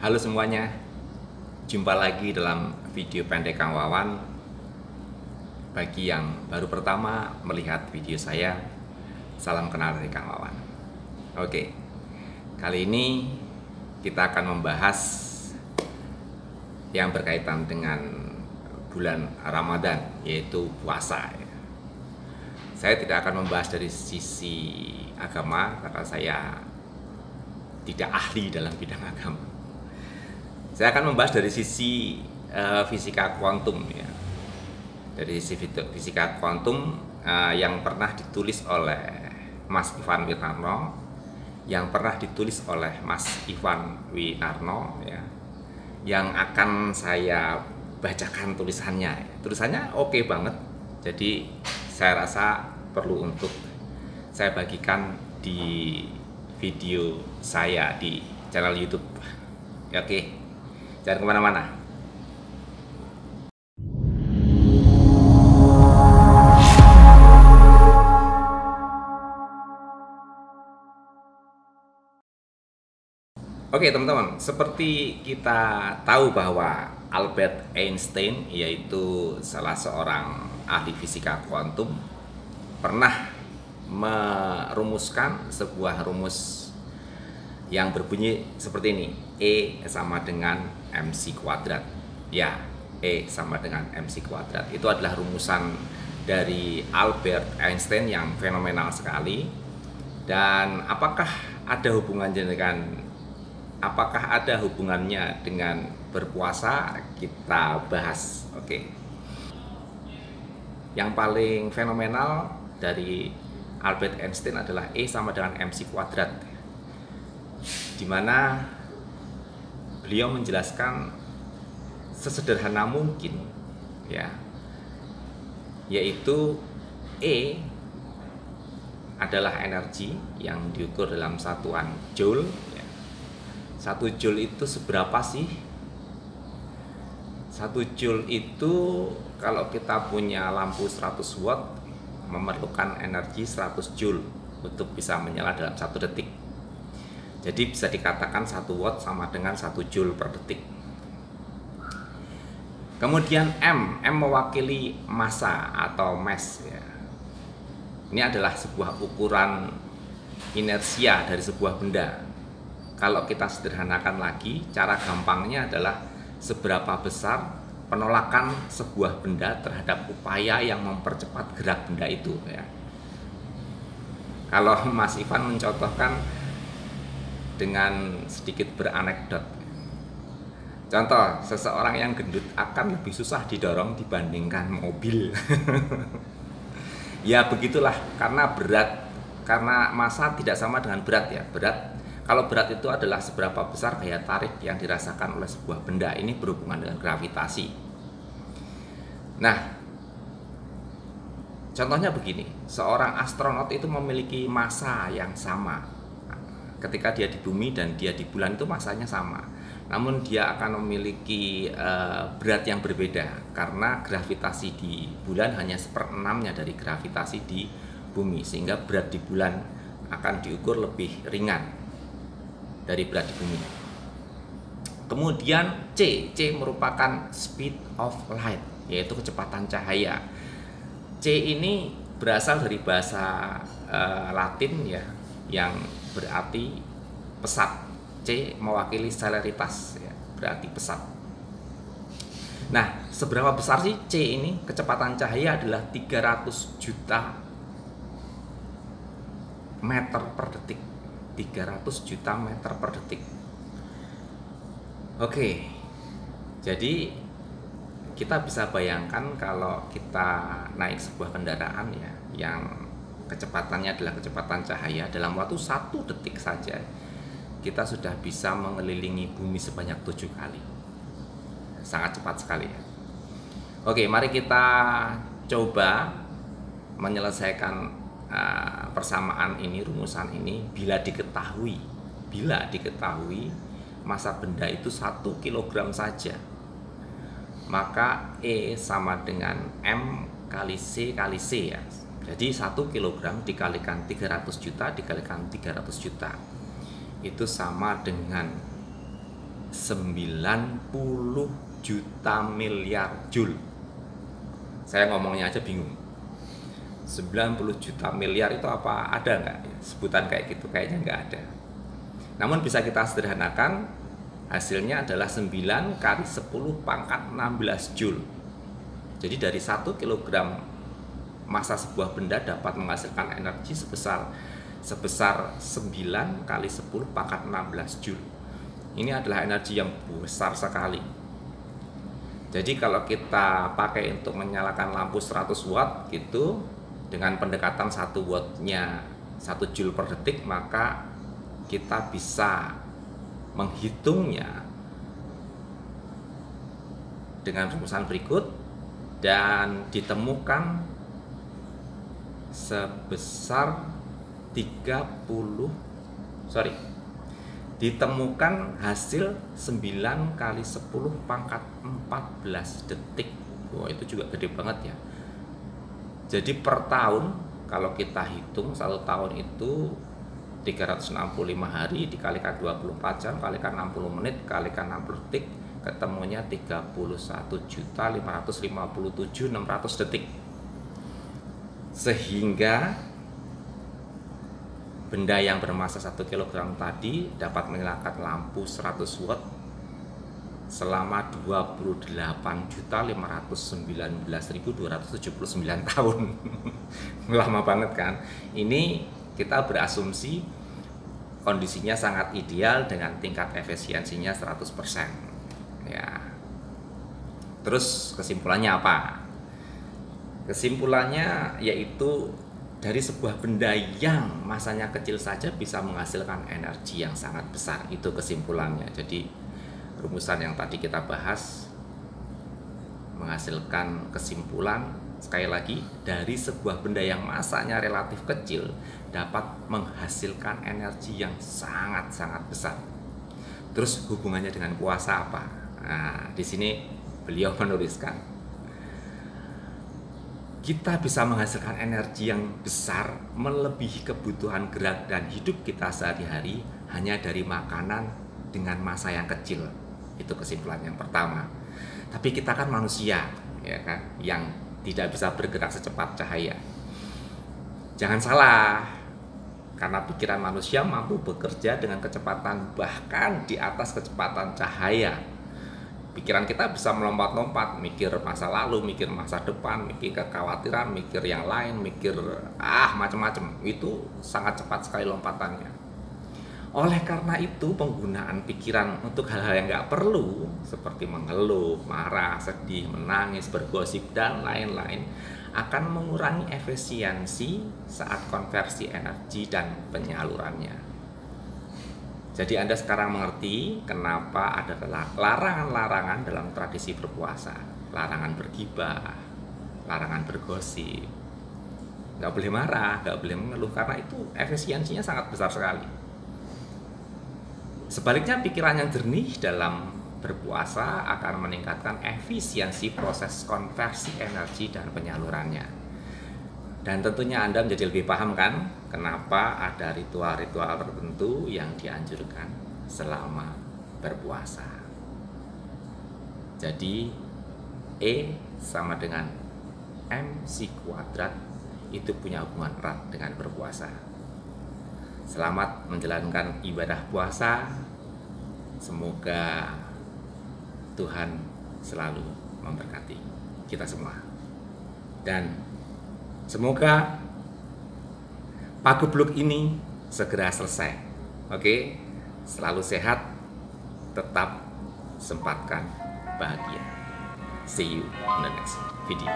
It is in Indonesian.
Halo semuanya, jumpa lagi dalam video pendek Kang Wawan. Bagi yang baru pertama melihat video saya, salam kenal dari Kang Wawan. Oke, kali ini kita akan membahas yang berkaitan dengan bulan Ramadan, yaitu puasa. Saya tidak akan membahas dari sisi agama karena saya tidak ahli dalam bidang agama. Saya akan membahas dari sisi fisika kuantum ya. Dari sisi fisika kuantum yang pernah ditulis oleh Mas Ivan Wirarno, yang pernah ditulis oleh Mas Ivan Wirarno ya, yang akan saya bacakan tulisannya. Tulisannya oke banget. Jadi saya rasa perlu untuk saya bagikan di video saya di channel YouTube. Oke. Jangan kemana-mana. Oke teman-teman, seperti kita tahu bahwa Albert Einstein, yaitu salah seorang ahli fisika kuantum, pernah merumuskan sebuah rumus yang berbunyi seperti ini: E sama dengan MC kuadrat. Ya, E sama dengan MC kuadrat. Itu adalah rumusan dari Albert Einstein yang fenomenal sekali. Dan apakah ada hubungannya dengan berpuasa? Kita bahas. Oke. Yang paling fenomenal dari Albert Einstein adalah E sama dengan MC kuadrat, di mana beliau menjelaskan sesederhana mungkin ya, yaitu E adalah energi yang diukur dalam satuan joule ya. 1 joule itu seberapa sih? 1 joule itu kalau kita punya lampu 100 watt memerlukan energi 100 joule untuk bisa menyala dalam 1 detik. Jadi bisa dikatakan 1 watt sama dengan 1 joule per detik. Kemudian M mewakili massa atau mass ya. Ini adalah sebuah ukuran inersia dari sebuah benda. Kalau kita sederhanakan lagi, cara gampangnya adalah seberapa besar penolakan sebuah benda terhadap upaya yang mempercepat gerak benda itu ya. Kalau Mas Ivan mencontohkan dengan sedikit beranekdot. Contoh, seseorang yang gendut akan lebih susah didorong dibandingkan mobil. Ya begitulah, karena massa tidak sama dengan berat ya. Kalau berat itu adalah seberapa besar daya tarik yang dirasakan oleh sebuah benda. Ini berhubungan dengan gravitasi. Nah, contohnya begini, seorang astronot itu memiliki massa yang sama. Ketika dia di bumi dan dia di bulan itu massanya sama, namun dia akan memiliki berat yang berbeda karena gravitasi di bulan hanya 1/6-nya dari gravitasi di bumi, sehingga berat di bulan akan diukur lebih ringan dari berat di bumi. Kemudian C merupakan speed of light, yaitu kecepatan cahaya. C ini berasal dari bahasa Latin ya, yang berarti pesat. C mewakili celeritas ya, berarti pesat. Nah, seberapa besar sih C ini? Kecepatan cahaya adalah 300 juta meter per detik. 300 juta meter per detik. Oke. Jadi kita bisa bayangkan kalau kita naik sebuah kendaraan ya, yang kecepatannya adalah kecepatan cahaya, dalam waktu 1 detik saja kita sudah bisa mengelilingi bumi sebanyak 7 kali. Sangat cepat sekali ya. Oke, mari kita coba menyelesaikan persamaan ini, rumusan ini. Bila diketahui massa benda itu 1 kilogram saja, maka E sama dengan M kali C ya. Jadi 1 kilogram dikalikan 300 juta dikalikan 300 juta itu sama dengan 90 juta miliar Joule. Saya ngomongnya aja bingung. 90 juta miliar itu apa? Ada nggak sebutan kayak gitu? Kayaknya nggak ada. Namun bisa kita sederhanakan, hasilnya adalah 9 kali 10 pangkat 16 Joule. Jadi dari 1 kilogram massa sebuah benda dapat menghasilkan energi sebesar 9 kali 10 pangkat 16 Joule. Ini adalah energi yang besar sekali. Jadi kalau kita pakai untuk menyalakan lampu 100 watt gitu, dengan pendekatan 1 wattnya 1 Joule per detik, maka kita bisa menghitungnya dengan rumusan berikut dan ditemukan ditemukan hasil 9 kali 10 pangkat 14 detik. Wah, itu juga gede banget ya. Jadi per tahun kalau kita hitung 1 tahun itu 365 hari dikalikan 24 jam kalikan 60 menit kalikan 60 detik, ketemunya 31.557.600 detik. Sehingga benda yang bermassa 1 kg tadi dapat menyalakan lampu 100 watt selama 28.519.279 tahun. Lama banget kan? Ini kita berasumsi kondisinya sangat ideal dengan tingkat efisiensinya 100%. Ya. Terus kesimpulannya apa? Kesimpulannya yaitu dari sebuah benda yang massanya kecil saja bisa menghasilkan energi yang sangat besar. Itu kesimpulannya. Jadi rumusan yang tadi kita bahas menghasilkan kesimpulan, sekali lagi, dari sebuah benda yang massanya relatif kecil dapat menghasilkan energi yang sangat-sangat besar. Terus hubungannya dengan puasa apa? Nah, di sini beliau menuliskan, kita bisa menghasilkan energi yang besar melebihi kebutuhan gerak dan hidup kita sehari-hari hanya dari makanan dengan massa yang kecil. Itu kesimpulan yang pertama. Tapi kita kan manusia, ya kan, yang tidak bisa bergerak secepat cahaya. Jangan salah, karena pikiran manusia mampu bekerja dengan kecepatan bahkan di atas kecepatan cahaya. Pikiran kita bisa melompat-lompat, mikir masa lalu, mikir masa depan, mikir kekhawatiran, mikir yang lain, mikir macam-macam. Itu sangat cepat sekali lompatannya. Oleh karena itu, penggunaan pikiran untuk hal-hal yang nggak perlu seperti mengeluh, marah, sedih, menangis, bergosip, dan lain-lain akan mengurangi efisiensi saat konversi energi dan penyalurannya. Jadi Anda sekarang mengerti kenapa ada larangan-larangan dalam tradisi berpuasa. Larangan bergibah, larangan bergosip. Nggak boleh marah, nggak boleh mengeluh, karena itu efisiensinya sangat besar sekali. Sebaliknya, pikiran yang jernih dalam berpuasa akan meningkatkan efisiensi proses konversi energi dan penyalurannya. Dan tentunya Anda menjadi lebih paham kan kenapa ada ritual-ritual tertentu yang dianjurkan selama berpuasa. Jadi E sama dengan MC kuadrat itu punya hubungan erat dengan berpuasa. Selamat menjalankan ibadah puasa. Semoga Tuhan selalu memberkati kita semua. Dan semoga pagebluk ini segera selesai. Oke? Selalu sehat, tetap sempatkan bahagia. See you in the next video.